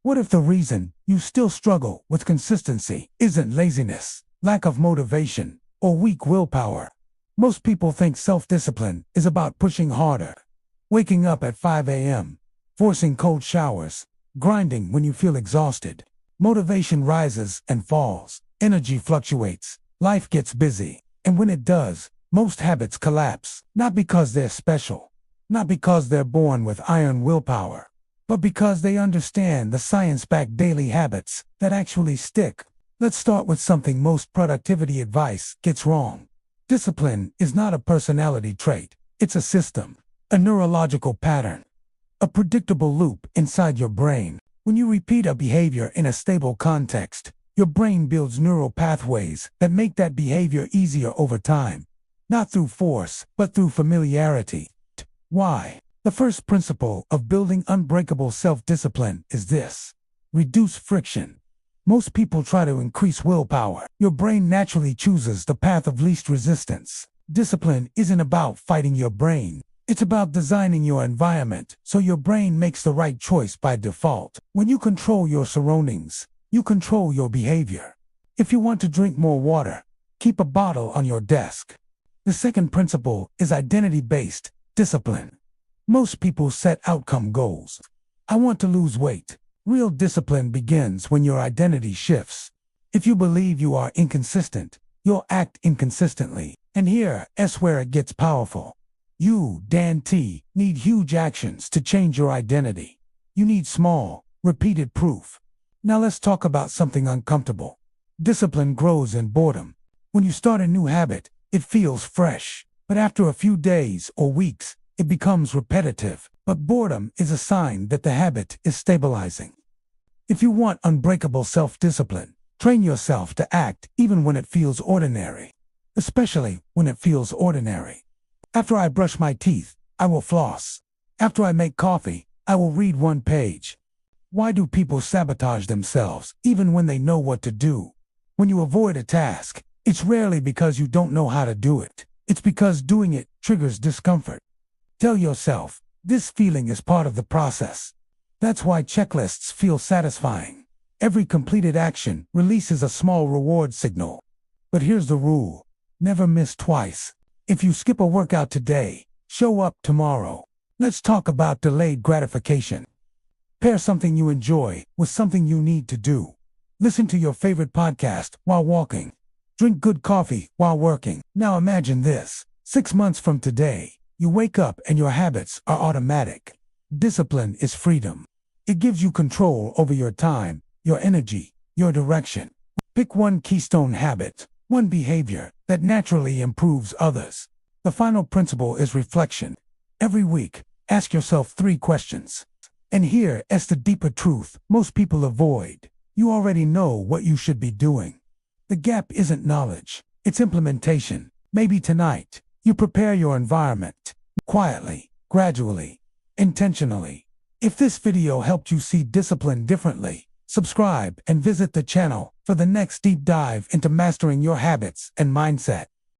What if the reason you still struggle with consistency isn't laziness, lack of motivation, or weak willpower? Most people think self-discipline is about pushing harder, waking up at 5 a.m., forcing cold showers, grinding when you feel exhausted. Motivation rises and falls, energy fluctuates, life gets busy, and when it does, most habits collapse, not because they're special, not because they're born with iron willpower, but because they understand the science-backed daily habits that actually stick. Let's start with something most productivity advice gets wrong. Discipline is not a personality trait, it's a system, a neurological pattern, a predictable loop inside your brain. When you repeat a behavior in a stable context, your brain builds neural pathways that make that behavior easier over time, not through force, but through familiarity. Why? The first principle of building unbreakable self-discipline is this: reduce friction. Most people try to increase willpower. Your brain naturally chooses the path of least resistance. Discipline isn't about fighting your brain. It's about designing your environment so your brain makes the right choice by default. When you control your surroundings, you control your behavior. If you want to drink more water, keep a bottle on your desk. The second principle is identity-based discipline. Most people set outcome goals. I want to lose weight. Real discipline begins when your identity shifts. If you believe you are inconsistent, you'll act inconsistently. And here's where it gets powerful. You, Dan T., need huge actions to change your identity. You need small, repeated proof. Now let's talk about something uncomfortable. Discipline grows in boredom. When you start a new habit, it feels fresh. But after a few days or weeks, it becomes repetitive. But boredom is a sign that the habit is stabilizing. If you want unbreakable self-discipline, train yourself to act even when it feels ordinary. Especially when it feels ordinary. After I brush my teeth, I will floss. After I make coffee, I will read one page. Why do people sabotage themselves even when they know what to do? When you avoid a task, it's rarely because you don't know how to do it. It's because doing it triggers discomfort. Tell yourself, this feeling is part of the process. That's why checklists feel satisfying. Every completed action releases a small reward signal. But here's the rule: never miss twice. If you skip a workout today, show up tomorrow. Let's talk about delayed gratification. Pair something you enjoy with something you need to do. Listen to your favorite podcast while walking. Drink good coffee while working. Now imagine this: 6 months from today, you wake up and your habits are automatic. Discipline is freedom. It gives you control over your time, your energy, your direction. Pick one keystone habit, one behavior that naturally improves others. The final principle is reflection. Every week, ask yourself 3 questions. And here's the deeper truth most people avoid. You already know what you should be doing. The gap isn't knowledge, it's implementation. Maybe tonight, you prepare your environment. Quietly, gradually, intentionally. If this video helped you see discipline differently, subscribe and visit the channel for the next deep dive into mastering your habits and mindset.